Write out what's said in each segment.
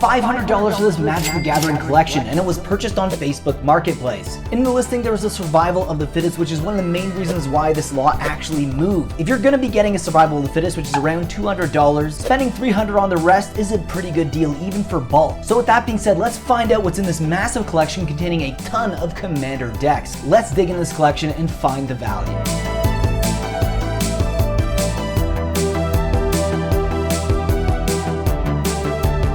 $500 for this Magic the Gathering collection, and it was purchased on Facebook Marketplace. In the listing, there was a survival of the fittest, which is one of the main reasons why this lot actually moved. If you're going to be getting a survival of the fittest, which is around $200, spending $300 on the rest is a pretty good deal, even for bulk. So with that being said, let's find out what's in this massive collection containing a ton of Commander decks. Let's dig into this collection and find the value.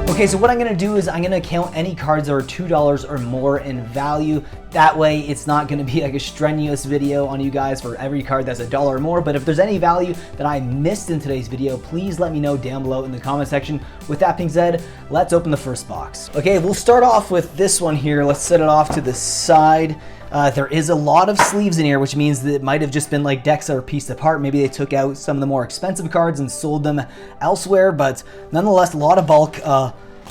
Okay, so what I'm gonna do is I'm gonna count any cards that are $2 or more in value. That way it's not gonna be like a strenuous video on you guys for every card that's $1 or more, but if there's any value that I missed in today's video, please let me know down below in the comment section. With that being said, let's open the first box. Okay, we'll start off with this one here. Let's set it off to the side. There is a lot of sleeves in here, which means that it might have just been like decks that are pieced apart. Maybe they took out some of the more expensive cards and sold them elsewhere, but nonetheless, a lot of bulk.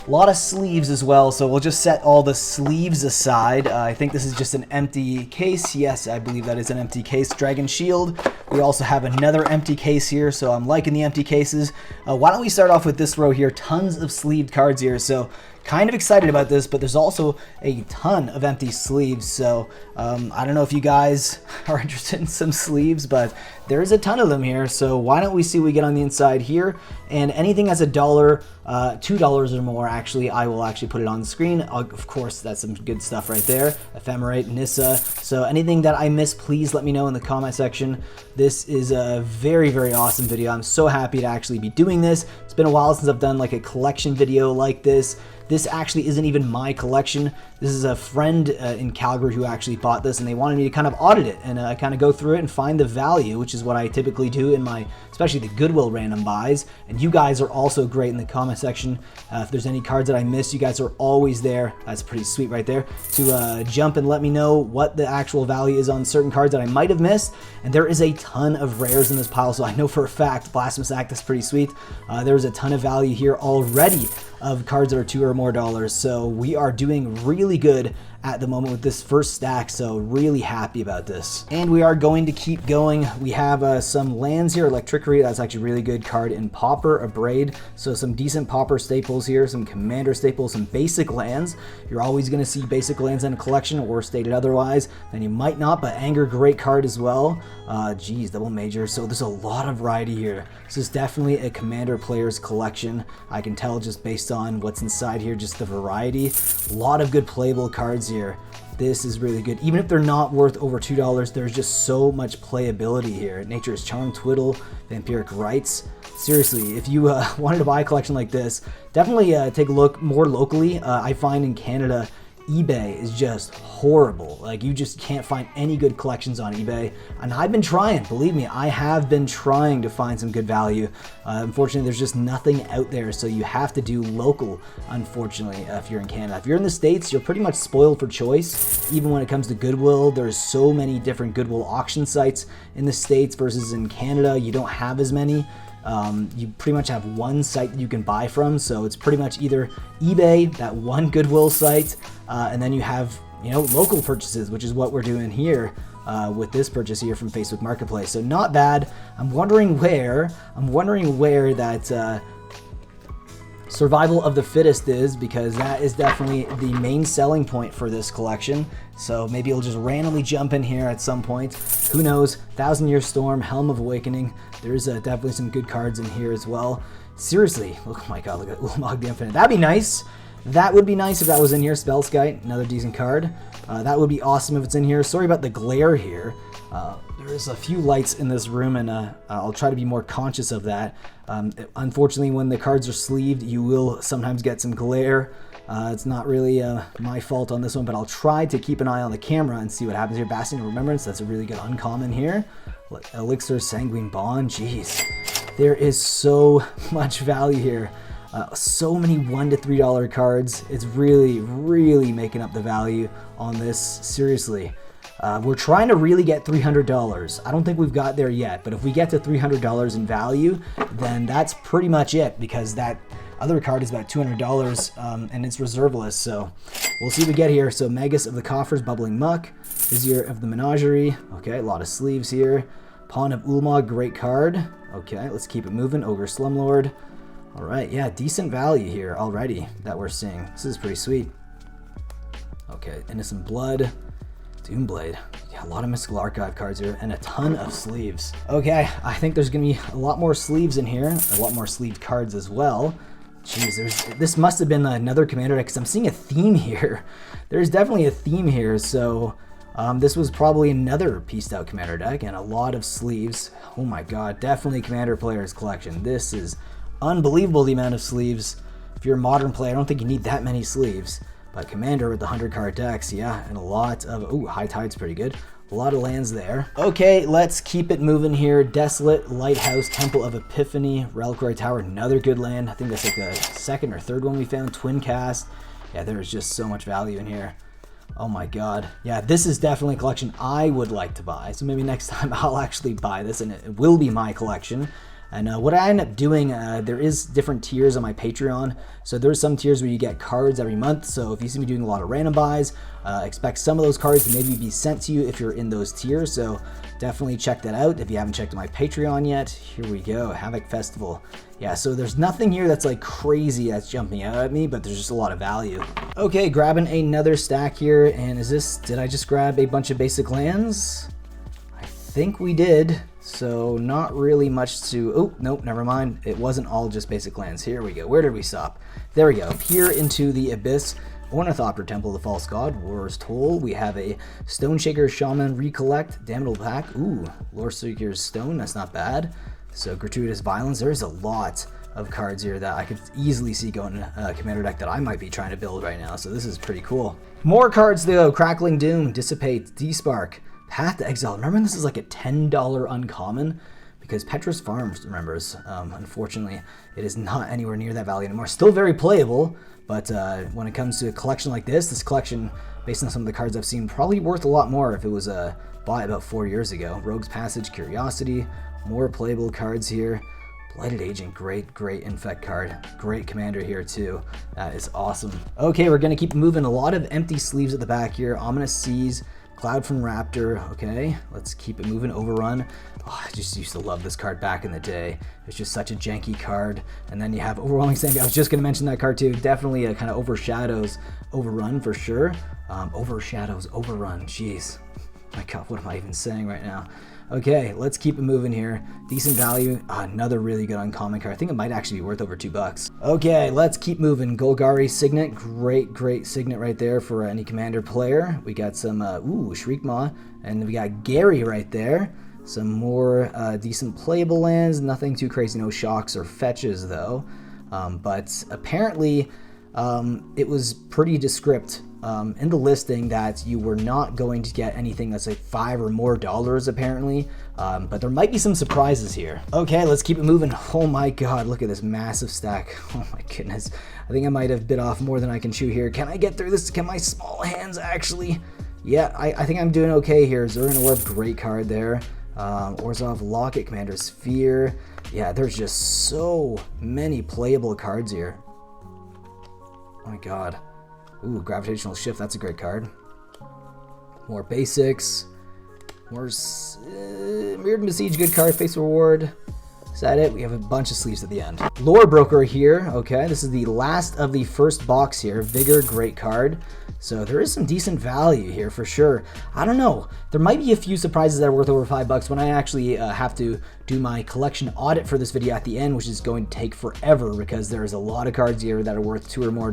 A lot of sleeves as well, so we'll just set all the sleeves aside. I think this is just an empty case. Yes, I believe that is an empty case. Dragon Shield. We also have another empty case here, so I'm liking the empty cases. Why don't we start off with this row here? Tons of sleeved cards here, so kind of excited about this, but there's also a ton of empty sleeves, so I don't know if you guys are interested in some sleeves, but there's a ton of them here, so why don't we see what we get on the inside here. And anything that's $1, $2 or more, actually, I will actually put it on the screen. Of course, that's some good stuff right there. Ephemerate, Nissa. So anything that I missed, please let me know in the comment section. This is a very, very awesome video. I'm so happy to actually be doing this. It's been a while since I've done like a collection video like this. This actually isn't even my collection. This is a friend in Calgary who actually bought this, and they wanted me to kind of audit it and kind of go through it and find the value, which is what I typically do in my, especially the Goodwill random buys. And you guys are also great in the comment section. If there's any cards that I missed, you guys are always there. That's pretty sweet right there, to jump and let me know what the actual value is on certain cards that I might have missed. And there is a ton of rares in this pile, so I know for a fact Blasphemous Act is pretty sweet. There's a ton of value here already of cards that are $2 or more, so we are doing really good at the moment with this first stack, so really happy about this. And we are going to keep going. We have some lands here. Electricity, that's actually a really good card in Pauper, Abrade, so some decent Pauper staples here, some Commander staples, some basic lands. You're always going to see basic lands in a collection, or stated otherwise, then you might not, but Anger, great card as well. Geez, double major, so there's a lot of variety here. This is definitely a Commander player's collection. I can tell just based on what's inside here, just the variety. A lot of good playable cards here. This is really good. Even if they're not worth over $2, there's just so much playability here. Nature's Charm, Twiddle, Vampiric Rites. Seriously, if you wanted to buy a collection like this, definitely take a look more locally. I find in Canada, eBay is just horrible. Like, you just can't find any good collections on eBay, and I've been trying, believe me, I have been trying to find some good value. Unfortunately, there's just nothing out there, so you have to do local, unfortunately, if you're in Canada. If you're in the States, you're pretty much spoiled for choice. Even when it comes to Goodwill, there's so many different Goodwill auction sites in the States versus in Canada, you don't have as many. You pretty much have one site that you can buy from, so it's pretty much either eBay, that one Goodwill site, and then you have, you know, local purchases, which is what we're doing here with this purchase here from Facebook Marketplace. So not bad. I'm wondering where that Survival of the Fittest is, because that is definitely the main selling point for this collection. So maybe it'll just randomly jump in here at some point. Who knows? 1000-Year Storm, Helm of Awakening. There's definitely some good cards in here as well. Seriously, oh my god, look at Ulamog the Infinite. That'd be nice. That would be nice if that was in here. Spellskite, another decent card. That would be awesome if it's in here. Sorry about the glare here. There's a few lights in this room, and I'll try to be more conscious of that. Unfortunately, when the cards are sleeved, you will sometimes get some glare. It's not really my fault on this one, but I'll try to keep an eye on the camera and see what happens here. Bastion of Remembrance, that's a really good uncommon here. Elixir, Sanguine Bond, jeez. There is so much value here. So many $1 to $3 cards. It's really, really making up the value on this, seriously. We're trying to really get $300. I don't think we've got there yet, but if we get to $300 in value, then that's pretty much it, because that other card is about $200 and it's reserveless, so we'll see what we get here. So Magus of the Coffers, Bubbling Muck, Vizier of the Menagerie, okay, a lot of sleeves here. Pawn of Ulamog, great card. Okay, let's keep it moving. Ogre Slumlord. All right, yeah, decent value here already that we're seeing. This is pretty sweet. Okay, Innocent Blood, Doomblade. Yeah, a lot of Mystical Archive cards here and a ton of sleeves. Okay, I think there's gonna be a lot more sleeves in here, a lot more sleeved cards as well. Jeez, this must have been another commander deck because I'm seeing a theme here. There's definitely a theme here, so this was probably another pieced out commander deck and a lot of sleeves. Oh my god, definitely Commander Players collection. This is unbelievable, the amount of sleeves. If you're a modern player, I don't think you need that many sleeves. But Commander with the 100 card decks, yeah, and a lot of, ooh, High Tide's pretty good. A lot of lands there. Okay, let's keep it moving here. Desolate, Lighthouse, Temple of Epiphany, Reliquary Tower, another good land. I think that's like the second or third one we found. Twin Cast. Yeah, there's just so much value in here. Oh my god. Yeah, this is definitely a collection I would like to buy. So maybe next time I'll actually buy this and it will be my collection. And what I end up doing, there is different tiers on my Patreon. So there's some tiers where you get cards every month. So if you see me doing a lot of random buys, expect some of those cards to maybe be sent to you if you're in those tiers. So definitely check that out if you haven't checked my Patreon yet. Here we go, Havoc Festival. Yeah, so there's nothing here that's like crazy that's jumping out at me, but there's just a lot of value. Okay, grabbing another stack here. And did I just grab a bunch of basic lands? I think we did. So not really much to, oh, nope, never mind. It wasn't all just basic lands. Here we go. Where did we stop? There we go. Peer into the Abyss. Ornithopter, Temple of the False God, War's Toll. We have a Stoneshaker, Shaman, Recollect, Damnable Pack. Ooh, Lore Seeker's Stone, that's not bad. So Gratuitous Violence. There's a lot of cards here that I could easily see going in a commander deck that I might be trying to build right now. So this is pretty cool. More cards though. Crackling Doom, Dissipate, Despark. Path to Exile. Remember, this is like a $10 uncommon because Petrus Farms remembers. Unfortunately, it is not anywhere near that value anymore. Still very playable, but when it comes to a collection like this collection, based on some of the cards I've seen, probably worth a lot more if it was bought about 4 years ago. Rogue's Passage, Curiosity, more playable cards here. Blighted Agent, great infect card. Great commander here too. That is awesome. Okay, we're gonna keep moving. A lot of empty sleeves at the back here. Ominous Seas, Cloud from Raptor. Okay, let's keep it moving. Overrun. Oh, I just used to love this card back in the day. It's just such a janky card. And then you have Overwhelming Sanity. I was just gonna mention that card too. Definitely a kind of overshadows Overrun for sure. Overshadows Overrun. Jeez. My god, what am I even saying right now? Okay, let's keep it moving here. Decent value. Another really good uncommon card. I think it might actually be worth over $2. Okay, let's keep moving. Golgari Signet. Great Signet right there for any commander player. We got some, Shriekmaw. And we got Gary right there. Some more decent playable lands. Nothing too crazy. No shocks or fetches, though. But apparently, it was pretty descript in the listing that you were not going to get anything that's like $5 or more apparently, but there might be some surprises here. Okay, let's keep it moving. Oh my god, look at this massive stack. Oh my goodness, I think I might have bit off more than I can chew here. Can I get through this? Can my small hands actually? Yeah, I think I'm doing okay here. Zurin Orb, great card there. Orzhov Locket, Commander Sphere. Yeah, there's just so many playable cards here. Oh my god. Ooh, Gravitational Shift, that's a great card. More basics. More Mirrored Besiege, good card. Face Reward. Is that it? We have a bunch of sleeves at the end. Lore Broker here. Okay, this is the last of the first box here. Vigor, great card. So there is some decent value here for sure. I don't know. There might be a few surprises that are worth over $5 when I actually have to do my collection audit for this video at the end, which is going to take forever because there's a lot of cards here that are worth $2 or more.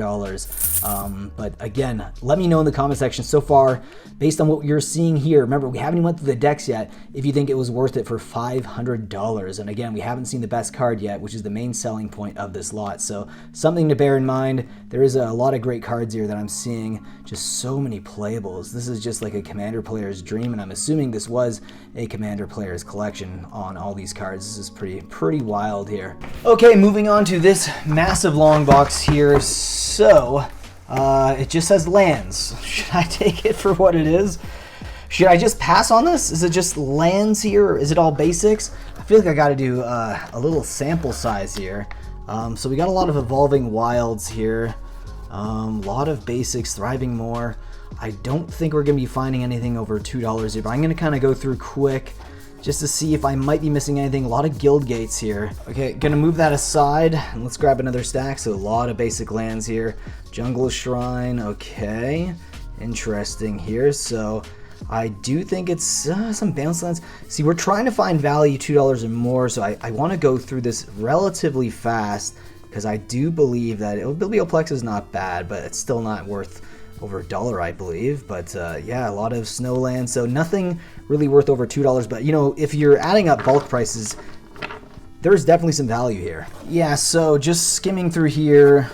But again, let me know in the comment section so far, based on what you're seeing here. Remember, we haven't even went through the decks yet, if you think it was worth it for $500. And again, we haven't seen the best card yet, which is the main selling point of this lot. So something to bear in mind. There is a lot of great cards here that I'm seeing. Just so many playables. This is just like a commander player's dream, and I'm assuming this was a commander player's collection on all these cards. This is pretty wild here. Okay, moving on to this massive long box here. So it just says lands. Should I take it for what it is? Should I just pass on this? Is it just lands here, or is it all basics? I feel like I got to do a little sample size here. So we got a lot of Evolving Wilds here. A lot of basics, Thriving More. I don't think we're going to be finding anything over $2 here, but I'm going to kind of go through quick just to see if I might be missing anything. A lot of guild gates here. Okay, gonna move that aside and let's grab another stack. So a lot of basic lands here. Jungle Shrine, okay. Interesting here. So I do think it's some bounce lands. See, we're trying to find value $2 or more, so I want to go through this relatively fast because I do believe that Biblioplex is not bad, but it's still not worth over $1, I believe. But yeah, a lot of snowland, so nothing really worth over $2. But you know, if you're adding up bulk prices, there's definitely some value here. Yeah, so just skimming through here.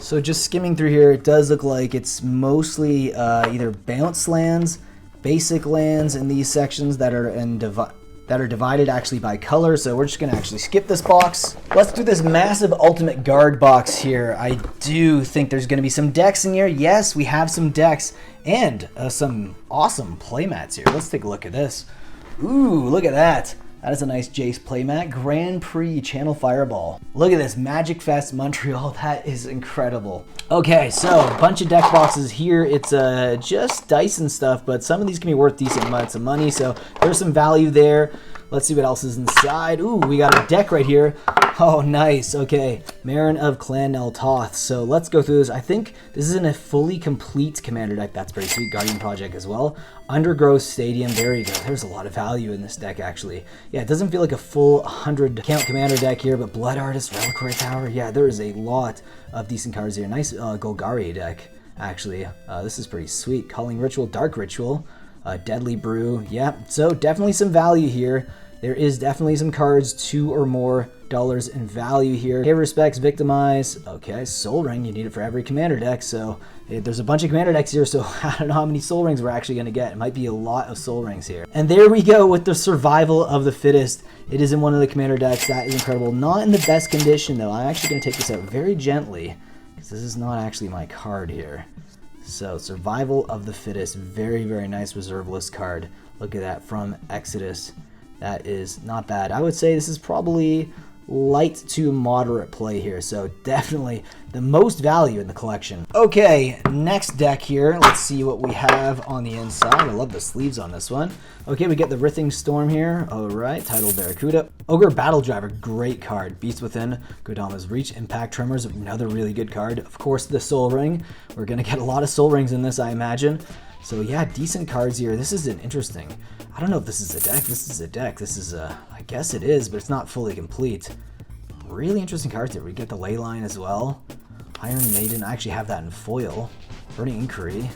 It does look like it's mostly either bounce lands, basic lands in these sections that are divided actually by color. So we're just gonna actually skip this box. Let's do this massive ultimate guard box here. I do think there's gonna be some decks in here. Yes, we have some decks and some awesome playmats here. Let's take a look at this. Ooh, look at that. That is a nice Jace playmat. Grand Prix Channel Fireball. Look at this, Magic Fest Montreal. That is incredible. Okay, so a bunch of deck boxes here. It's just dice and stuff, but some of these can be worth decent amounts of money, so there's some value there. Let's see what else is inside. Ooh, we got a deck right here. Oh, nice. Okay, Marin of Clan Nel Toth. So let's go through this. I think this isn't a fully complete commander deck. That's pretty sweet. Guardian Project as well. Undergrowth Stadium. There you go. There's a lot of value in this deck, actually. Yeah, it doesn't feel like a full 100 count commander deck here, but Blood Artist, Reliquary Tower. Yeah, there is a lot of decent cards here. Nice Golgari deck, actually. This is pretty sweet. Calling Ritual, Dark Ritual. Deadly Brew. Yeah, so definitely some value here. There is definitely some cards, $2 or more in value here. Pay Respects, Victimize. Okay, Soul Ring, you need it for every commander deck. So there's a bunch of commander decks here, so I don't know how many Soul Rings we're actually going to get. It might be a lot of Soul Rings here. And there we go with the Survival of the Fittest. It is in one of the commander decks. That is incredible. Not in the best condition, though. I'm actually going to take this out very gently because this is not actually my card here. So Survival of the Fittest, very, very nice reserve list card. Look at that from Exodus. That is not bad. I would say this is probably light to moderate play here, so definitely the most value in the collection. Okay, next deck here. Let's see what we have on the inside. I love the sleeves on this one. Okay, we get the Rithing Storm here. All right, Tidal Barracuda. Ogre Battle Driver, great card. Beast Within, Godama's Reach, Impact Tremors, another really good card. Of course, the Soul Ring. We're gonna get a lot of Soul Rings in this, I imagine. So yeah, decent cards here. This is an interesting. I don't know if this is a deck. This is a deck. This is a, I guess it is, but it's not fully complete. Really interesting cards here. We get the Leyline as well. Iron Maiden. I actually have that in foil. Burning Inquiry.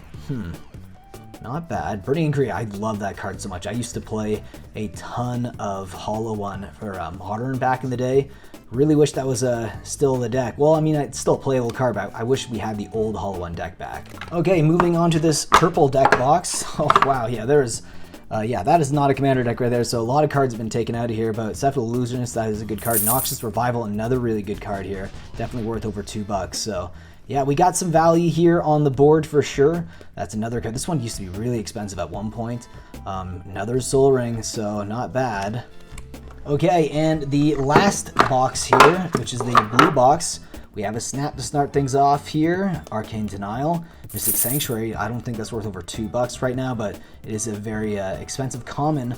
Not bad. Burning Inquiry, I love that card so much. I used to play a ton of Hollow One for Modern back in the day. Really wish that was still the deck. Well, I mean, it's still a playable card, but I wish we had the old Hollow One deck back. Okay, moving on to this purple deck box. Oh, wow, yeah, there's... yeah, that is not a commander deck right there, so a lot of cards have been taken out of here, but Cephal Illusionist, that is a good card. Noxious Revival, another really good card here. Definitely worth over $2, so... yeah, we got some value here on the board for sure. That's another card. This one used to be really expensive at one point. Another Soul Ring, so not bad. Okay, and the last box here, which is the blue box, we have a Snap to start things off here. Arcane Denial, Mystic Sanctuary. I don't think that's worth over $2 right now, but it is a very expensive common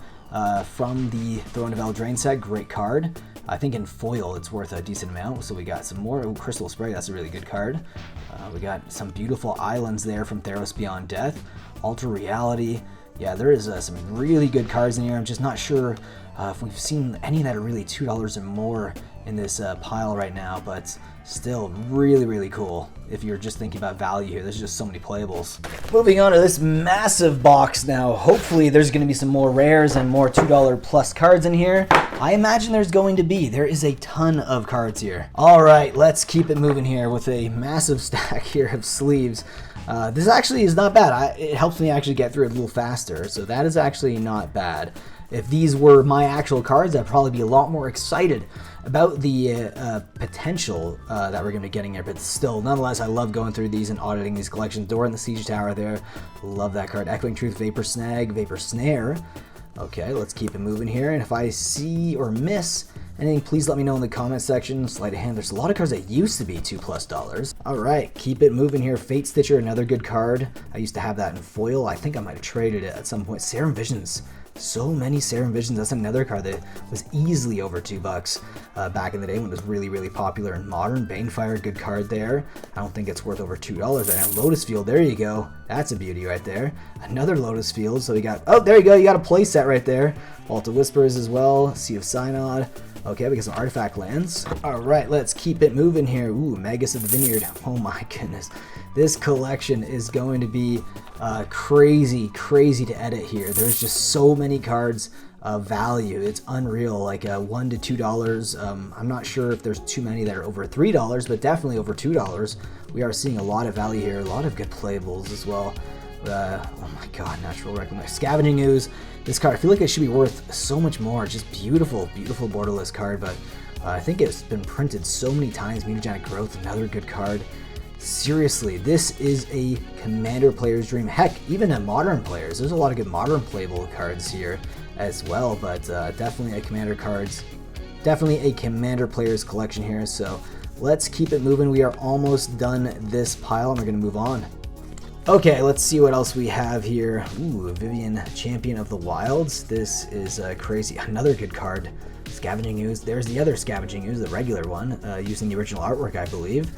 from the Throne of Eldraine set. Great card. I think in foil it's worth a decent amount, so we got some more. Ooh, Crystal Spray, that's a really good card. We got some beautiful islands there from Theros Beyond Death. Alter Reality. Yeah, there is some really good cards in here. I'm just not sure if we've seen any that are really $2 or more in this pile right now, but still really, really cool if you're just thinking about value here. There's just so many playables. Moving on to this massive box now. Hopefully there's going to be some more rares and more $2 plus cards in here. I imagine there's going to be. There is a ton of cards here. All right, let's keep it moving here with a massive stack here of sleeves. This actually is not bad. It helps me actually get through it a little faster, so that is actually not bad. If these were my actual cards, I'd probably be a lot more excited about the potential that we're going to be getting here, but still, nonetheless, I love going through these and auditing these collections. Door in the Siege Tower there. Love that card. Echoing Truth, Vapor Snag, Vapor Snare. Okay, let's keep it moving here, and if I see or miss anything, please let me know in the comment section. Sleight of Hand, there's a lot of cards that used to be $2+. All right, keep it moving here. Fate Stitcher, another good card. I used to have that in foil. I think I might have traded it at some point. Serum Visions, So many Serum Visions. That's another card that was easily over $2 back in the day when it was really, really popular in Modern. Banefire, good card there. I don't think it's worth over $2 right now. Lotus Field, there you go. That's a beauty right there. Another Lotus Field. So we got, oh, there you go. You got a play set right there. Vault of Whispers as well. Sea of Synod. Okay, we got some artifact lands. All right, let's keep it moving here. Ooh, Magus of the Vineyard. Oh my goodness. This collection is going to be crazy to edit here. There's just so many cards of value. It's unreal, like $1 to $2. I'm not sure if there's too many that are over $3, but definitely over $2. We are seeing a lot of value here, a lot of good playables as well. Oh my god, Natural Reclamation. Scavenging Ooze. This card, I feel like it should be worth so much more. Just beautiful borderless card, but I think it's been printed so many times. Mutagenic Growth, another good card. Seriously, this is a Commander player's dream. Heck, even at Modern players, there's a lot of good Modern playable cards here as well, but definitely a Commander cards. Definitely a Commander player's collection here, so let's keep it moving. We are almost done this pile, and we're going to move on. Okay, let's see what else we have here. Ooh, Vivian, Champion of the Wilds. This is crazy. Another good card. Scavenging Ooze. There's the other Scavenging Ooze, the regular one, using the original artwork, I believe.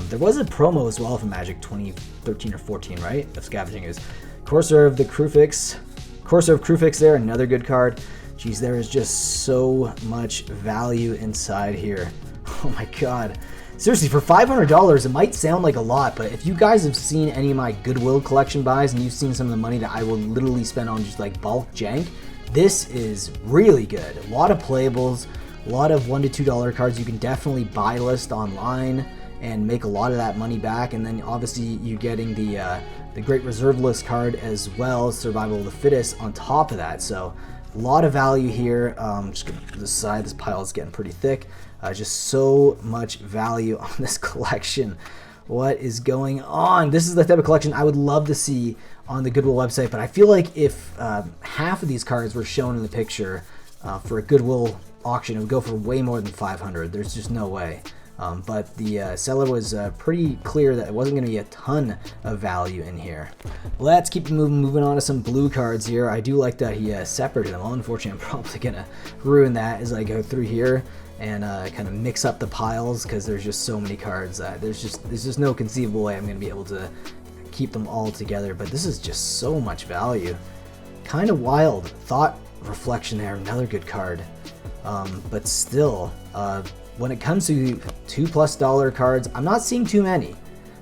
There was a promo as well from Magic 2013 or 14, right? Of Scavenging Ooze. Courser of Crufix there, another good card. Geez, there is just so much value inside here. Oh my god. Seriously, for $500, it might sound like a lot, but if you guys have seen any of my Goodwill collection buys and you've seen some of the money that I will literally spend on just like bulk jank, this is really good. A lot of playables, a lot of $1 to $2 cards. You can definitely buy list online and make a lot of that money back, and then obviously you're getting the Great Reserve List card as well, Survival of the Fittest on top of that. So a lot of value here. Just gonna put this aside, this pile is getting pretty thick. Just so much value on this collection. What is going on? This is the type of collection I would love to see on the Goodwill website, but I feel like if half of these cards were shown in the picture for a Goodwill auction, it would go for way more than $500. There's just no way. But the seller was pretty clear that it wasn't going to be a ton of value in here. Let's keep moving on to some blue cards here. I do like that he separated them. Well, unfortunately, I'm probably going to ruin that as I go through here and kind of mix up the piles, because there's just so many cards. There's just no conceivable way I'm going to be able to keep them all together. But this is just so much value. Kind of wild. Thought Reflection there, another good card. But still, when it comes to $2+ cards, I'm not seeing too many.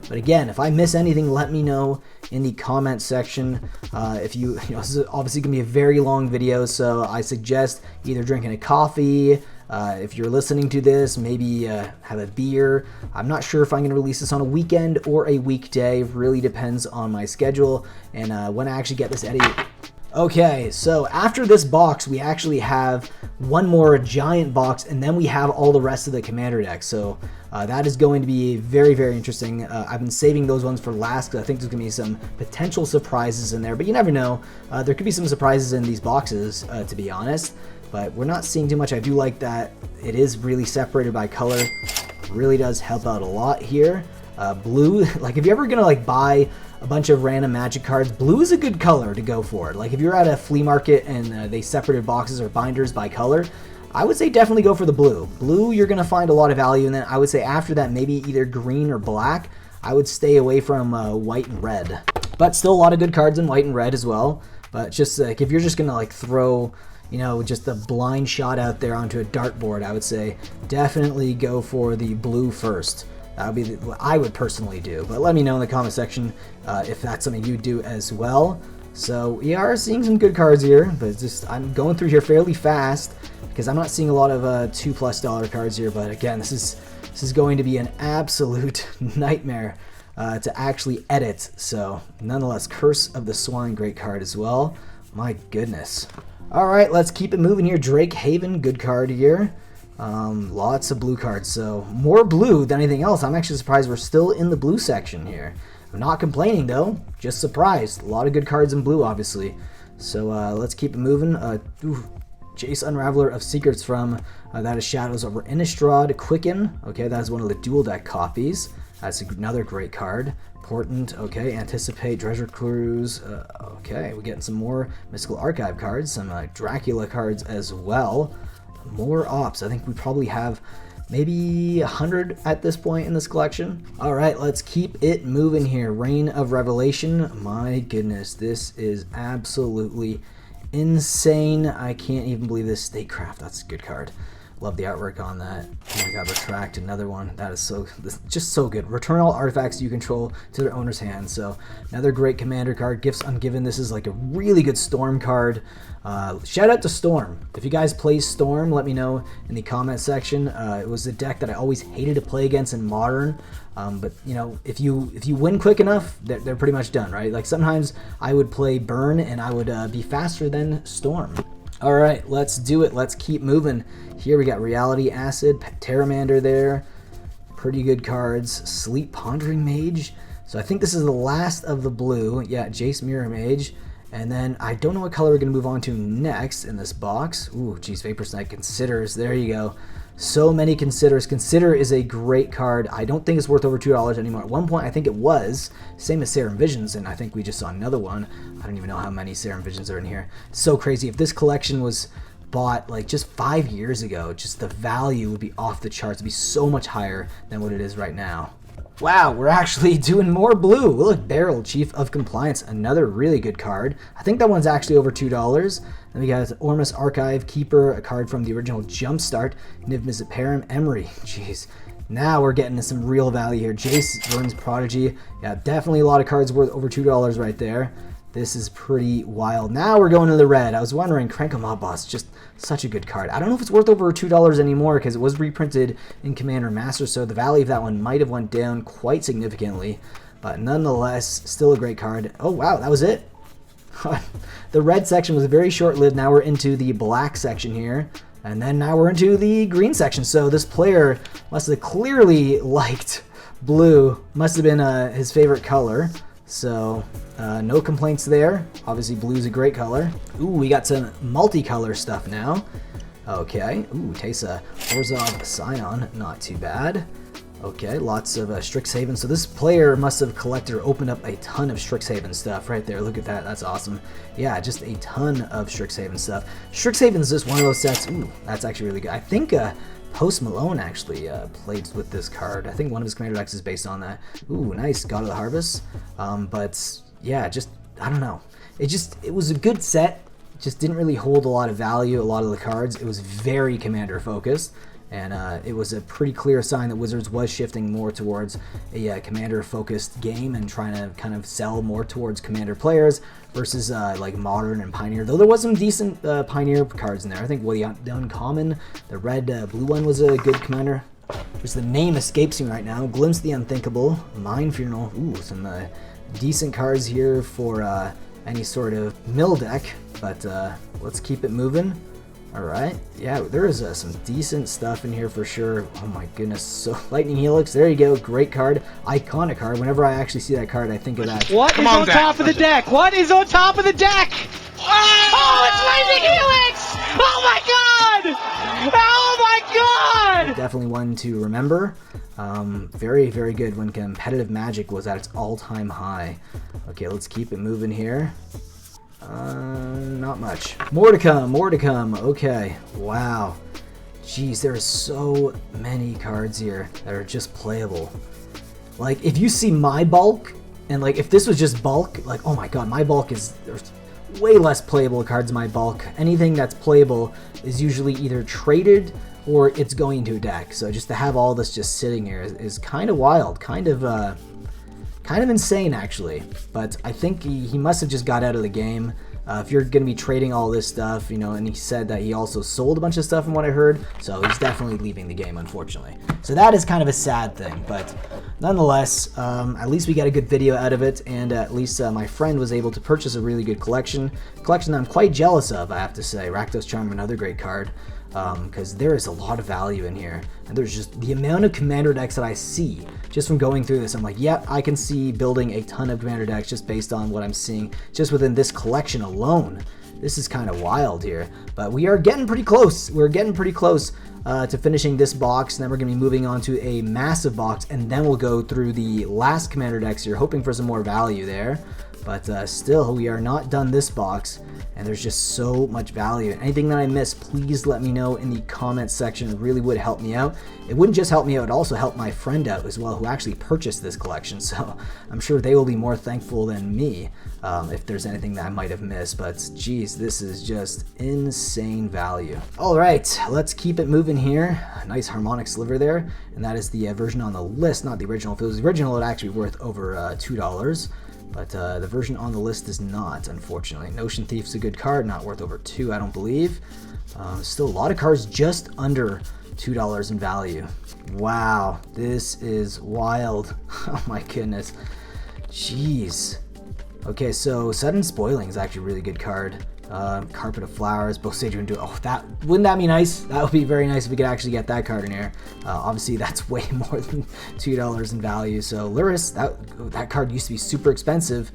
But again, if I miss anything, let me know in the comment section. If you know, this is obviously gonna be a very long video, so I suggest either drinking a coffee. If you're listening to this, maybe have a beer. I'm not sure if I'm gonna release this on a weekend or a weekday. Really depends on my schedule and when I actually get this edited. Okay, so after this box, we actually have one more giant box, and then we have all the rest of the Commander deck. So that is going to be very, very interesting. I've been saving those ones for last because I think there's going to be some potential surprises in there, but you never know. There could be some surprises in these boxes, to be honest, but we're not seeing too much. I do like that it is really separated by color. It really does help out a lot here. Blue, like if you're ever going to like buy a bunch of random Magic cards, blue is a good color to go for. Like if you're at a flea market and they separated boxes or binders by color, I would say definitely go for the blue. Blue, you're gonna find a lot of value, and then I would say after that, maybe either green or black. I would stay away from white and red. But still a lot of good cards in white and red as well. But just like if you're just gonna like throw, you know, just a blind shot out there onto a dartboard, I would say definitely go for the blue first. That would be what I would personally do, but let me know in the comment section if that's something you do as well. So we are seeing some good cards here, but it's just I'm going through here fairly fast because I'm not seeing a lot of $2+ cards here. But again, this is going to be an absolute nightmare to actually edit. So nonetheless, Curse of the Swine, great card as well. My goodness. All right, let's keep it moving here. Drake Haven, good card here. Lots of blue cards, so more blue than anything else. I'm actually surprised we're still in the blue section here. I'm not complaining though, just surprised. A lot of good cards in blue, obviously. So let's keep it moving. Jace Unraveler of Secrets from that is Shadows over Innistrad. Quicken, okay, that is one of the dual deck copies. That's another great card. Important, okay. Anticipate, Treasure Cruise. Okay, we're getting some more Mystical Archive cards, some Dracula cards as well. More ops. I think we probably have maybe 100 at this point in this collection. All right, let's keep it moving here. Reign of Revelation. My goodness, this is absolutely insane. I can't even believe this. Statecraft, that's a good card. Love the artwork on that. Oh my god, Retract, another one. That is just so good. Return all artifacts you control to their owner's hands. So another great commander card. Gifts Ungiven. This is like a really good Storm card. Shout out to Storm. If you guys play Storm, let me know in the comment section. It was a deck that I always hated to play against in Modern. But you know, if you win quick enough, they're pretty much done, right? Like sometimes I would play Burn and I would be faster than Storm. All right, let's do it. Let's keep moving. Here we got Reality Acid, Terramander there. Pretty good cards. Sleep Pondering Mage. So I think this is the last of the blue. Yeah, Jace Mirror Mage. And then I don't know what color we're going to move on to next in this box. Ooh, geez, Vapor Snake Considers. There you go. So many Considers. Consider is a great card. I don't think it's worth over $2 anymore. At one point, I think it was. Same as Serum Visions, and I think we just saw another one. I don't even know how many Serum Visions are in here. So crazy. If this collection was bought like just 5 years ago, just the value would be off the charts. It'd be so much higher than what it is right now. Wow, we're actually doing more blue. Look, Beryl, Chief of Compliance, another really good card. I think that one's actually over $2. Then we got Ormus Archive Keeper, a card from the original Jumpstart. Niv Mizzet Param, Emery. Jeez. Now we're getting to some real value here. Jace, Vern's Prodigy. Yeah, definitely a lot of cards worth over $2 right there. This is pretty wild. Now we're going to the red. I was wondering, Krenko Mob Boss, just such a good card. I don't know if it's worth over $2 anymore because it was reprinted in Commander Master, so the value of that one might have went down quite significantly. But nonetheless, still a great card. Oh, wow, that was it. The red section was very short-lived. Now we're into the black section here. And then now we're into the green section. So this player must have clearly liked blue. Must have been his favorite color. So, no complaints there. Obviously, blue's a great color. Ooh, we got some multicolor stuff now. Okay. Ooh, Teysa, Orzhov, Scion, not too bad. Okay, lots of Strixhaven. So this player must have collected or opened up a ton of Strixhaven stuff right there. Look at that. That's awesome. Yeah, just a ton of Strixhaven stuff. Strixhaven's just one of those sets. Ooh, that's actually really good. I think Post Malone actually played with this card. I think one of his commander decks is based on that. Ooh, nice. God of the Harvest. But yeah, just, I don't know. It was a good set. Just didn't really hold a lot of value, a lot of the cards. It was very commander focused. And it was a pretty clear sign that Wizards was shifting more towards a commander-focused game and trying to kind of sell more towards commander players versus like Modern and Pioneer. Though there was some decent Pioneer cards in there. I think the Uncommon, the red blue one was a good commander. Just the name escapes me right now. Glimpse the Unthinkable, Mind Funeral. Ooh, some decent cards here for any sort of mill deck. But let's keep it moving. Alright, yeah, there is some decent stuff in here for sure. Oh my goodness, so Lightning Helix, there you go, great card, iconic card. Whenever I actually see that card, I think of that. What is on top of the deck? What is on top of the deck? Oh, it's Lightning Helix! Oh my god! Oh my god! Definitely one to remember. Very, very good when competitive Magic was at its all-time high. Okay, let's keep it moving here. Not much. More to come. Okay. Wow. Jeez, there are so many cards here that are just playable. Like, if you see my bulk, and like, if this was just bulk, like, oh my god, my bulk is, there's way less playable cards in my bulk. Anything that's playable is usually either traded or it's going into a deck. So just to have all this just sitting here is kind of wild, kind of insane actually. But I think he must have just got out of the game. If you're going to be trading all this stuff, you know, and he said that he also sold a bunch of stuff from what I heard, so he's definitely leaving the game, unfortunately. So that is kind of a sad thing, but nonetheless, at least we got a good video out of it, and at least my friend was able to purchase a really good collection that I'm quite jealous of, I have to say. Rakdos Charm, another great card, because there is a lot of value in here, and there's just the amount of commander decks that I see just from going through this. I'm like, yeah, I can see building a ton of commander decks just based on what I'm seeing just within this collection alone. This is kind of wild here, but we are getting pretty close. We're getting pretty close to finishing this box, and then we're going to be moving on to a massive box, and then we'll go through the last commander decks here, hoping for some more value there. But still, we are not done this box, and there's just so much value. Anything that I missed, please let me know in the comments section. It really would help me out. It wouldn't just help me out, it would also help my friend out as well, who actually purchased this collection. So I'm sure they will be more thankful than me if there's anything that I might have missed. But geez, this is just insane value. All right, let's keep it moving here. A nice harmonic sliver there, and that is the version on the list, not the original. If it was the original, it would actually be worth over $2. But the version on the list is not, unfortunately. Notion Thief's a good card, not worth over 2, I don't believe. Still a lot of cards just under $2 in value. Wow, this is wild. Oh my goodness. Jeez. Okay, so Sudden Spoiling is actually a really good card. Carpet of Flowers, both Sage and Duo. Oh, wouldn't that be nice? That would be very nice if we could actually get that card in here. Obviously, that's way more than $2 in value. So Luris, that card used to be super expensive.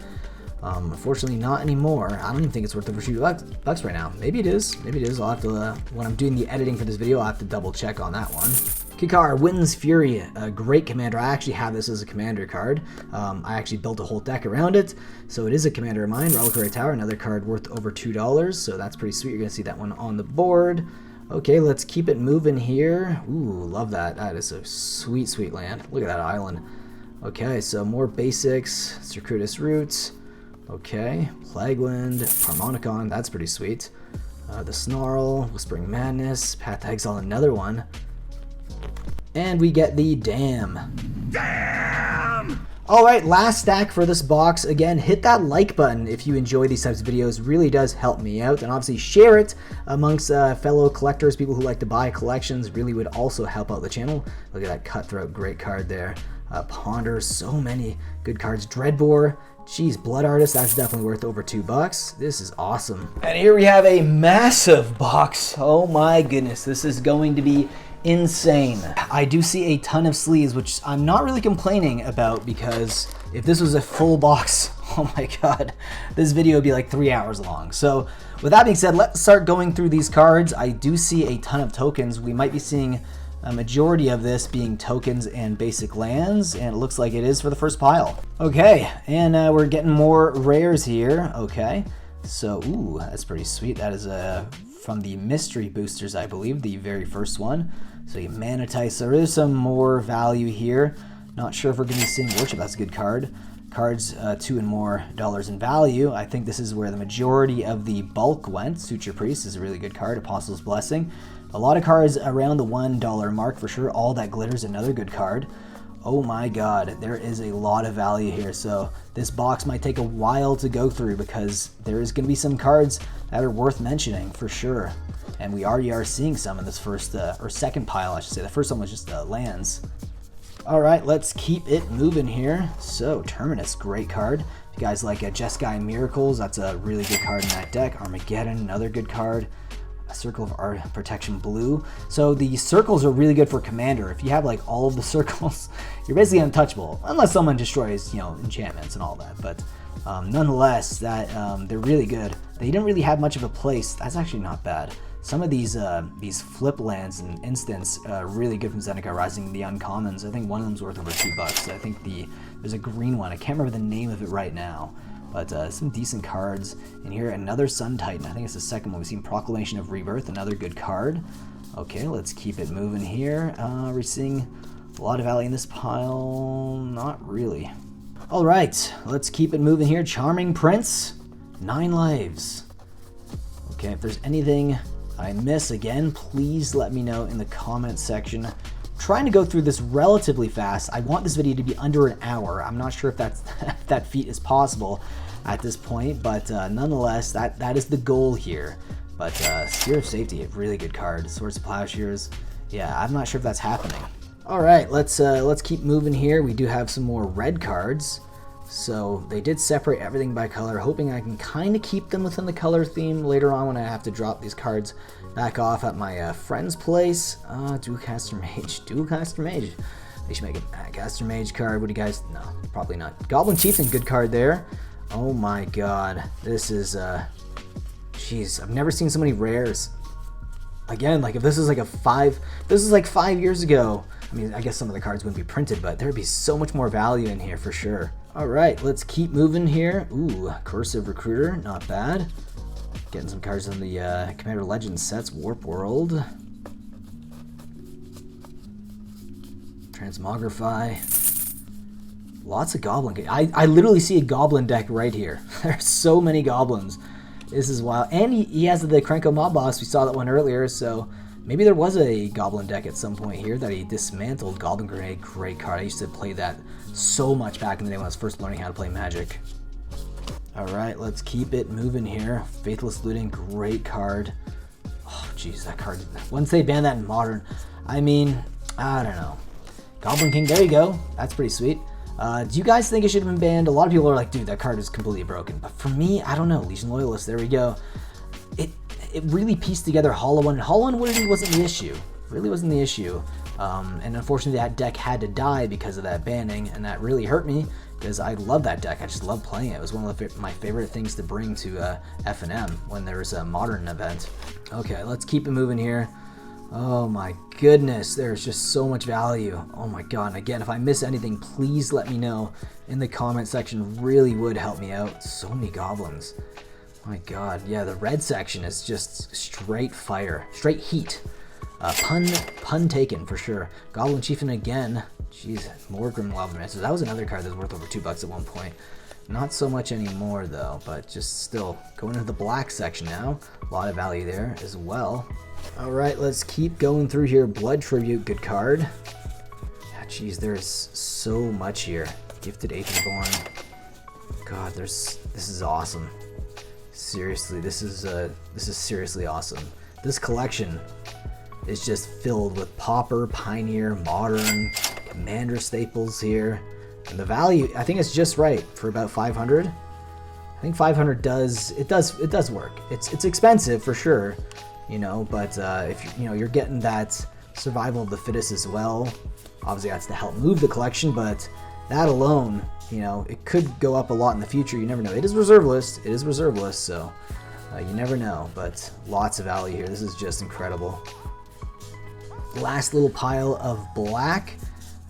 Unfortunately, not anymore. I don't even think it's worth over $2 right now. Maybe it is. Maybe it is. I'll have to, when I'm doing the editing for this video, I'll have to double check on that one. Kikar, Wind's Fury, a great commander. I actually have this as a commander card. I actually built a whole deck around it, so it is a commander of mine. Reliquary Tower, another card worth over $2, so that's pretty sweet. You're going to see that one on the board. Okay, let's keep it moving here. Ooh, love that. That is a sweet, sweet land. Look at that island. Okay, so more basics. Circuitous Roots. Okay, Plaguewind, Harmonicon, that's pretty sweet. The Snarl, Whispering Madness, Path to Exile, another one. And we get the Damn. Damn! Alright, last stack for this box. Again, hit that like button if you enjoy these types of videos. It really does help me out. And obviously share it amongst fellow collectors, people who like to buy collections. Really would also help out the channel. Look at that Cutthroat, great card there. Ponder, so many good cards. Dreadbore. Geez, Blood Artist, that's definitely worth over $2. This is awesome. And here we have a massive box. Oh my goodness, this is going to be insane. I do see a ton of sleeves, which I'm not really complaining about, because if this was a full box, oh my god, this video would be like 3 hours long. So with that being said, let's start going through these cards. I do see a ton of tokens. We might be seeing a majority of this being tokens and basic lands, and it looks like it is for the first pile. Okay, and we're getting more rares here. Okay, so ooh, that's pretty sweet. That is from the mystery boosters, I believe, the very first one. So you Manatite, so there is some more value here. Not sure if we're going to be seeing Worship. That's a good card. Cards $2 and more in value. I think this is where the majority of the bulk went. Suture Priest is a really good card. Apostle's Blessing. A lot of cards around the $1 mark for sure. All That Glitters, another good card. Oh my god, there is a lot of value here. So this box might take a while to go through, because there is going to be some cards that are worth mentioning for sure. And we already are seeing some in this first, or second pile, I should say. The first one was just lands. All right, let's keep it moving here. So Terminus, great card. If you guys like Jeskai Miracles, that's a really good card in that deck. Armageddon, another good card. A Circle of Art Protection blue. So the circles are really good for commander. If you have like all of the circles, you're basically untouchable, unless someone destroys, you know, enchantments and all that. But nonetheless, that they're really good. They didn't really have much of a place. That's actually not bad. Some of these flip lands and instants really good from Zendikar Rising. The uncommons, I think one of them's worth over $2. I think there's a green one. I can't remember the name of it right now. But some decent cards in here. Another Sun Titan. I think it's the second one. We've seen Proclamation of Rebirth, another good card. Okay, let's keep it moving here. We're seeing a lot of value in this pile. Not really. All right, let's keep it moving here. Charming Prince, 9 lives. Okay, if there's anything I miss, again, please let me know in the comment section. I'm trying to go through this relatively fast. I want this video to be under an hour. I'm not sure if that feat is possible at this point, but nonetheless, that is the goal here. But Sphere of Safety, a really good card. Swords of Plowshares, yeah, I'm not sure if that's happening. All right, let's keep moving here. We do have some more red cards. So they did separate everything by color, hoping I can kind of keep them within the color theme later on when I have to drop these cards back off at my friend's place. Dualcaster Mage. They should make a Mattcaster Mage card. What do you guys... No, probably not. Goblin Chieftain, good card there. Oh my god. This is... jeez, I've never seen so many rares. Again, like if this is like this is like 5 years ago. I mean, I guess some of the cards wouldn't be printed, but there'd be so much more value in here for sure. All right, let's keep moving here. Ooh, Cursive Recruiter, not bad. Getting some cards in the Commander Legends sets. Warp World. Transmogrify. Lots of Goblin. I literally see a Goblin deck right here. There's so many Goblins. This is wild. And he has the Krenko Mob Boss. We saw that one earlier, so maybe there was a Goblin deck at some point here that he dismantled. Goblin Grenade, great card. I used to play that so much back in the day when I was first learning how to play Magic. Alright, let's keep it moving here. Faithless Looting, great card. Oh, jeez, that card. Once they ban that in Modern, I mean, I don't know. Goblin King, there you go. That's pretty sweet. Do you guys think it should have been banned? A lot of people are like, dude, that card is completely broken. But for me, I don't know. Legion Loyalist, there we go. It really pieced together Hollow One. Hollow One really wasn't the issue. Really wasn't the issue. And unfortunately, that deck had to die because of that banning, and that really hurt me because I love that deck. I just love playing it. It was one of my favorite things to bring to F&M when there was a Modern event. Okay, let's keep it moving here. Oh my goodness, there's just so much value. Oh my god, and again, if I miss anything, please let me know in the comment section. Really would help me out. So many Goblins. My god, yeah, the red section is just straight fire, straight heat. Pun taken for sure. Goblin Chieftain again. Jeez, more Grim Lava Masters. That was another card that was worth over $2 at one point. Not so much anymore though, but just still going into the black section now. A lot of value there as well. All right, let's keep going through here. Blood Tribute, good card. Yeah, geez, there's so much here. Gifted Aetherborn. God, this is awesome. Seriously, this is seriously awesome. This collection is just filled with Pauper, Pioneer, Modern, Commander staples here. And the value, I think it's just right for about 500. I think 500 does work. It's expensive for sure, you know, but if you're getting that survival of the fittest as well, obviously that's to help move the collection, but that alone, you know, it could go up a lot in the future. You never know. It is reserve list, so you never know, but lots of value here. This is just incredible. Last little pile of black,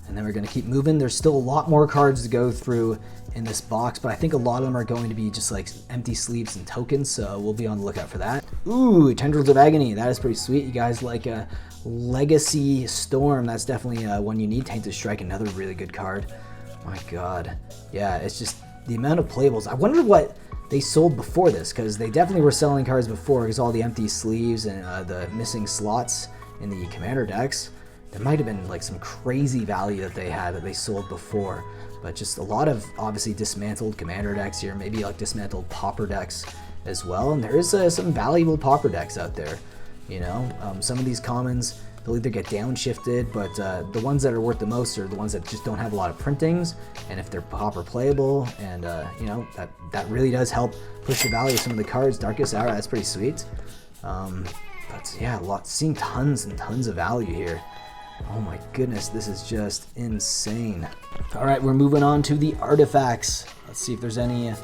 and then we're going to keep moving. There's still a lot more cards to go through in this box, but I think a lot of them are going to be just like empty sleeves and tokens, so we'll be on the lookout for that. Ooh, Tendrils of Agony. That is pretty sweet. You guys like a Legacy Storm. That's definitely one you need. Tainted Strike, another really good card. My god. Yeah, it's just the amount of playables. I wonder what they sold before this, because they definitely were selling cards before, because all the empty sleeves and the missing slots in the commander decks. There might have been like some crazy value that they had that they sold before, but just a lot of obviously dismantled commander decks here, maybe like dismantled Pauper decks as well. And there is some valuable Pauper decks out there, you know. Some of these commons, they'll either get downshifted, but the ones that are worth the most are the ones that just don't have a lot of printings, and if they're Pauper playable, and you know, that really does help push the value of some of the cards. Darkest Hour, that's pretty sweet. But yeah, seeing tons and tons of value here. Oh my goodness, this is just insane. All right, we're moving on to the artifacts. Let's see if there's any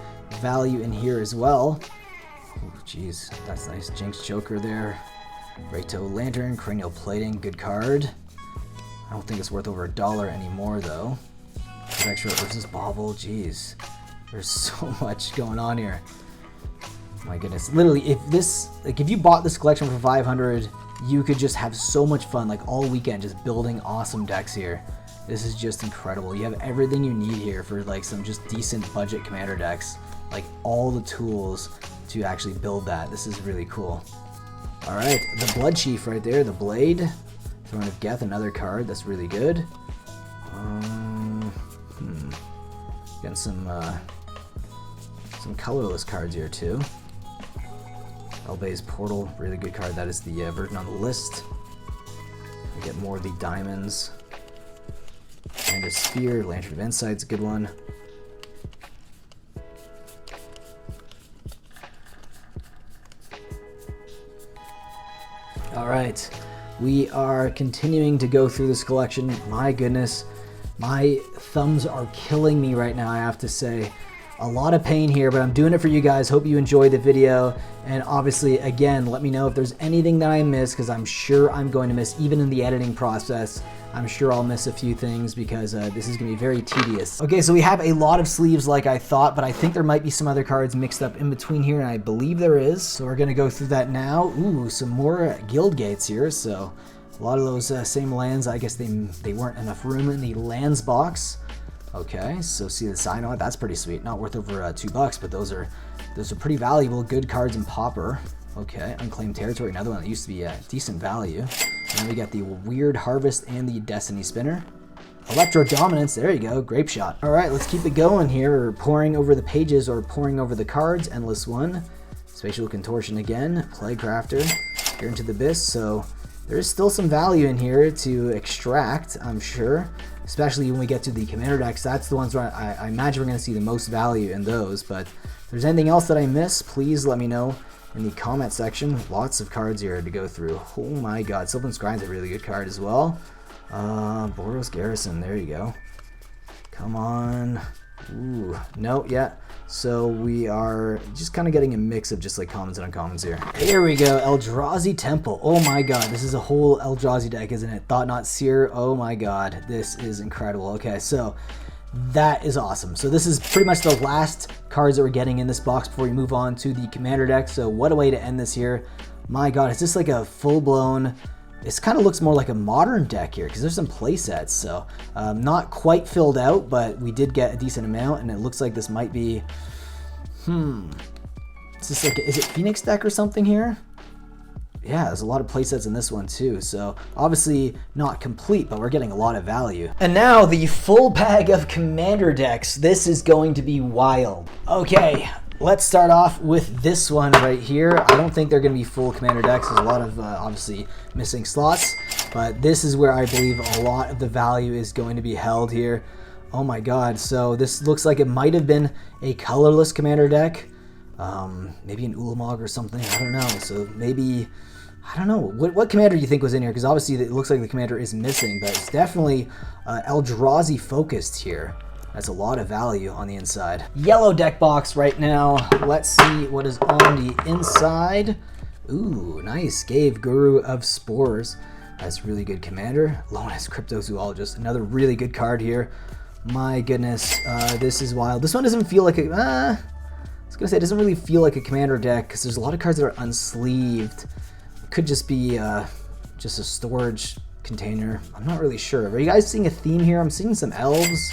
value in here as well. Oh geez, that's nice. Jinx Joker there. Rayto Lantern, Cranial Plating, good card. I don't think it's worth over $1 anymore though. Extra versus Bauble, jeez. There's so much going on here. My goodness, literally, if you bought this collection for 500, you could just have so much fun, like all weekend, just building awesome decks here. This is just incredible. You have everything you need here for like some just decent budget commander decks, like all the tools to actually build that. This is really cool. All right, the Blood Chief right there, the Blade, Throne of Geth, another card that's really good. Getting some colorless cards here too. Elbay's Portal, really good card. That is the version on the list. We get more of the diamonds. And a Sphere, Lantern of Insight's a good one. All right, we are continuing to go through this collection. My goodness, my thumbs are killing me right now, I have to say. a lot of pain here, but I'm doing it for you guys. Hope you enjoyed the video. And obviously, again, let me know if there's anything that I missed, because I'm sure I'm going to miss, even in the editing process. I'm sure I'll miss a few things because this is going to be very tedious. Okay, so we have a lot of sleeves like I thought, but I think there might be some other cards mixed up in between here, and I believe there is. So we're going to go through that now. Ooh, some more guild gates here. So a lot of those same lands, I guess they weren't enough room in the lands box. Okay, so see the sign on it? That's pretty sweet. Not worth over $2, but those are pretty valuable, good cards in Pauper. Okay, Unclaimed Territory, another one that used to be a decent value. And then we got the Weird Harvest and the Destiny Spinner. Electro Dominance, there you go, Grape Shot. All right, let's keep it going here. We're pouring over the pages or pouring over the cards. Endless One, Spatial Contortion again, Plague Crafter, here into the Abyss. So there's still some value in here to extract, I'm sure. Especially when we get to the commander decks. That's the ones where I imagine we're going to see the most value in those. But if there's anything else that I missed, please let me know in the comment section. Lots of cards here to go through. Oh my god, Sylvan Scribe's a really good card as well. Boros Garrison, there you go. Come on. Ooh, no, yeah. So we are just kind of getting a mix of just like commons and uncommons here. Here we go, Eldrazi Temple. Oh my god, this is a whole Eldrazi deck, isn't it? Thought Not Seer, oh my god, this is incredible. Okay, so that is awesome. So this is pretty much the last cards that we're getting in this box before we move on to the commander deck. So what a way to end this here. My god, it's just like a full-blown, this kind of looks more like a modern deck here because there's some play sets. So not quite filled out, but we did get a decent amount, and it looks like this might be, it's just like, is it Phoenix deck or something here? Yeah, there's a lot of playsets in this one too, so obviously not complete, but we're getting a lot of value. And now the full bag of commander decks. This is going to be wild. Okay, let's start off with this one right here. I don't think they're going to be full commander decks. There's a lot of obviously missing slots, but this is where I believe a lot of the value is going to be held here. Oh my god, so this looks like it might have been a colorless commander deck. Maybe an Ulamog or something, I don't know. So maybe, I don't know, what commander do you think was in here? Because obviously it looks like the commander is missing, but it's definitely Eldrazi focused here. That's a lot of value on the inside. Yellow deck box right now. Let's see what is on the inside. Ooh, nice. Gave Guru of Spores. That's really good commander. Lones Cryptozoologist, another really good card here. My goodness, this is wild. This one doesn't feel like a, I was gonna say, it doesn't really feel like a commander deck because there's a lot of cards that are unsleeved. It could just be just a storage container. I'm not really sure. Are you guys seeing a theme here? I'm seeing some elves.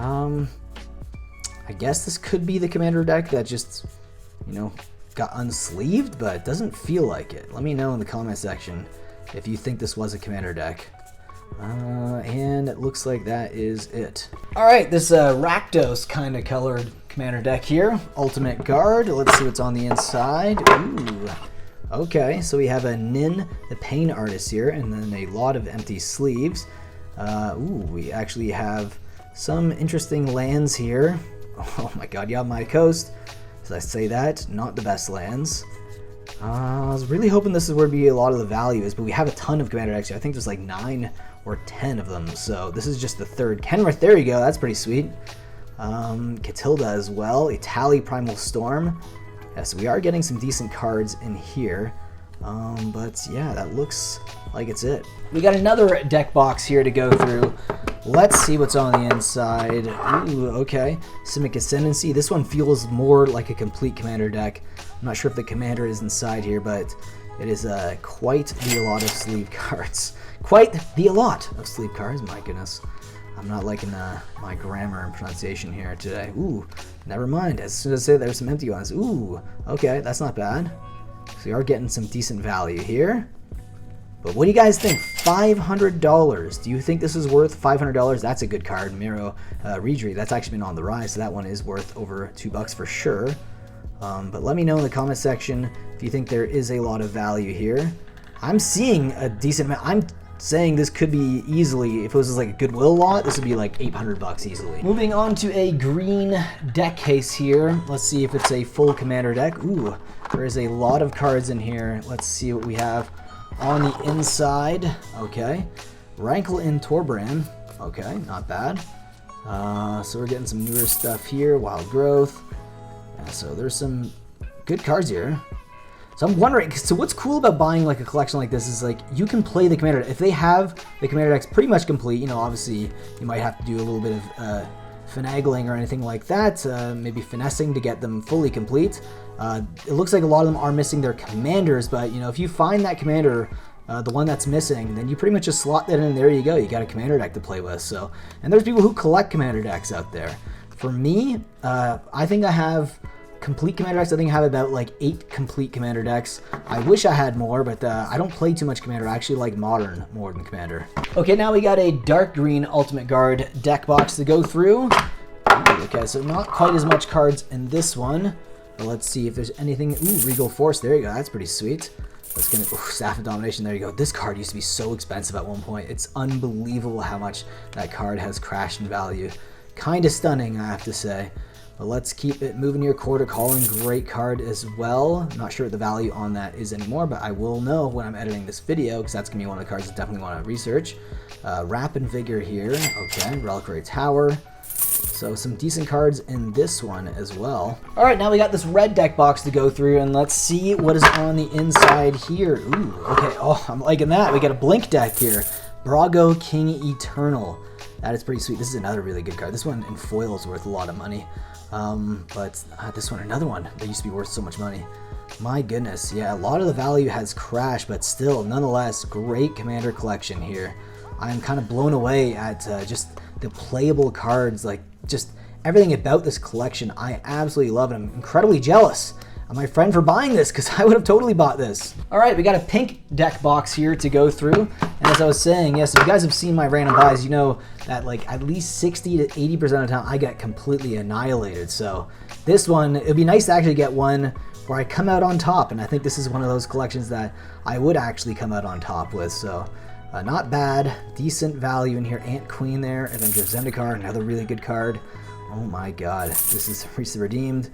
I guess this could be the commander deck that just, you know, got unsleeved, but it doesn't feel like it. Let me know in the comment section if you think this was a commander deck. And it looks like that is it. All right, this Rakdos kind of colored commander deck here. Ultimate Guard. Let's see what's on the inside. Ooh. Okay, so we have a Nin, the Pain Artist here, and then a lot of empty sleeves. Ooh, we actually have some interesting lands here. Oh my god, Yavimaya Coast. As I say that, not the best lands. I was really hoping this is where be a lot of the value is, but we have a ton of commander decks here. I think there's like 9 or 10 of them, so this is just the third. Kenrith, there you go, that's pretty sweet. Catilda as well, Itali Primal Storm. Yes, we are getting some decent cards in here, but yeah, that looks like it's it. We got another deck box here to go through. Let's see what's on the inside. Ooh, okay. Simic Ascendancy. This one feels more like a complete commander deck. I'm not sure if the commander is inside here, but it is quite the allot of sleeve cards. Quite the allot of sleeve cards, my goodness. I'm not liking my grammar and pronunciation here today. Ooh, never mind. As soon as I say there's some empty ones. Ooh, okay, that's not bad. So we are getting some decent value here. But what do you guys think? $500. Do you think this is worth $500? That's a good card. Miro Redri, that's actually been on the rise, so that one is worth over $2 for sure. But let me know in the comment section if you think there is a lot of value here. I'm seeing a decent amount. I'm saying this could be easily, if it was like a Goodwill lot, this would be like $800 easily. Moving on to a green deck case here. Let's see if it's a full commander deck. Ooh, there is a lot of cards in here. Let's see what we have on the inside. Okay, Rankle in Torbran. Okay, not bad. So we're getting some newer stuff here. Wild Growth. So there's some good cards here. So I'm wondering, so what's cool about buying like a collection like this is like you can play the commander. If they have the commander decks pretty much complete, you know, obviously you might have to do a little bit of finagling or anything like that, maybe finessing to get them fully complete. It looks like a lot of them are missing their commanders, but you know, if you find that commander, the one that's missing, then you pretty much just slot that in. There you go. You got a commander deck to play with. So, and there's people who collect commander decks out there. For me, I think I have complete commander decks. I think I have about like 8 complete commander decks. I wish I had more, but I don't play too much commander. I actually like modern more than commander. Okay, now we got a dark green ultimate guard deck box to go through. Ooh, okay, so not quite as much cards in this one. But let's see if there's anything. Ooh, Regal Force. There you go. That's pretty sweet. Let's get it. Ooh, Staff of Domination. There you go. This card used to be so expensive at one point. It's unbelievable how much that card has crashed in value. Kind of stunning, I have to say. But let's keep it moving here. Quarter Calling, great card as well. I'm not sure what the value on that is anymore, but I will know when I'm editing this video, because that's going to be one of the cards I definitely want to research. Rapid Vigor here. Okay, Reliquary Tower. So some decent cards in this one as well. All right, now we got this red deck box to go through, and let's see what is on the inside here. Ooh, okay. Oh, I'm liking that. We got a Blink deck here. Brago King Eternal. That is pretty sweet. This is another really good card. This one in foil is worth a lot of money. But this one, another one that used to be worth so much money. My goodness, yeah, a lot of the value has crashed, but still, nonetheless, great commander collection here. I'm kind of blown away at just the playable cards, like just everything about this collection. I absolutely love it. I'm incredibly jealous of my friend for buying this because I would have totally bought this. All right, we got a pink deck box here to go through. And as I was saying, yes, if you guys have seen my random buys, you know that like at least 60 to 80% of the time I get completely annihilated. So this one, it'd be nice to actually get one where I come out on top. And I think this is one of those collections that I would actually come out on top with. So not bad, decent value in here. Ant Queen there, Avenger of Zendikar, another really good card. Oh my god, this is recently redeemed.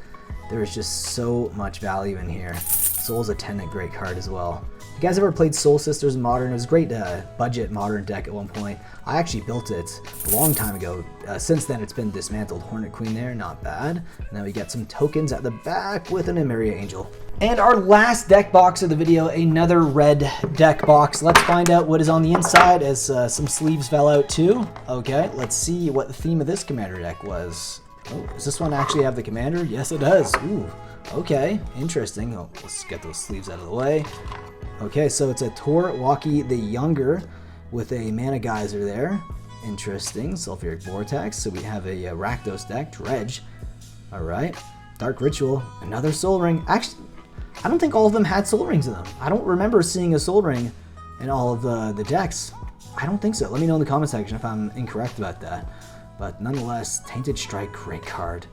There is just so much value in here. Soul's Attendant, great card as well. You guys ever played Soul Sisters Modern? It was a great budget modern deck at one point. I actually built it a long time ago. Since then, it's been dismantled. Hornet Queen there, not bad. And then we get some tokens at the back with an Emeria Angel. And our last deck box of the video, another red deck box. Let's find out what is on the inside as some sleeves fell out too. Okay, let's see what the theme of this commander deck was. Oh, does this one actually have the commander? Yes, it does. Ooh, okay, interesting. Oh, let's get those sleeves out of the way. Okay, so it's a Torwaki the Younger with a Mana Geyser there. Interesting. Sulfuric Vortex. So we have a Rakdos deck, Dredge. All right. Dark Ritual, another Soul Ring. Actually, I don't think all of them had Soul Rings in them. I don't remember seeing a Soul Ring in all of the decks. I don't think so. Let me know in the comment section if I'm incorrect about that. But nonetheless, Tainted Strike, great card.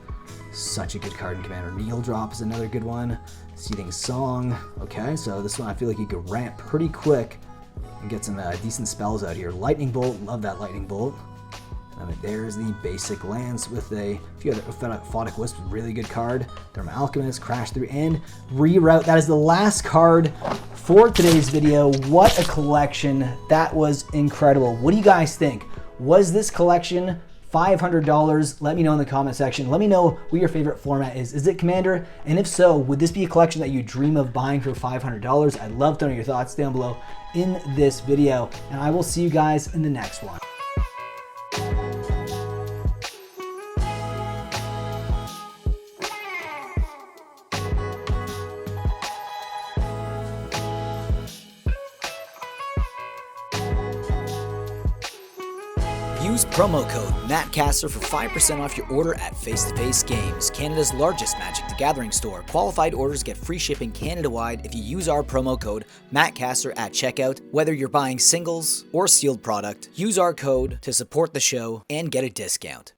Such a good card in Commander. Needle Drop is another good one. Seething Song. Okay, so this one I feel like you could ramp pretty quick and get some decent spells out here. Lightning Bolt, love that Lightning Bolt. There's the basic lands with a few other Photic Wisp, really good card. Thermal Alchemist, Crash Through, and Reroute. That is the last card for today's video. What a collection. That was incredible. What do you guys think? Was this collection $500? Let me know in the comment section. Let me know what your favorite format is. Is it Commander? And if so, would this be a collection that you dream of buying for $500? I'd love to know your thoughts down below in this video. And I will see you guys in the next one. Use promo code Mattcaster for 5% off your order at Face to Face Games, Canada's largest Magic the Gathering store. Qualified orders get free shipping Canada-wide if you use our promo code Mattcaster at checkout. Whether you're buying singles or sealed product, use our code to support the show and get a discount.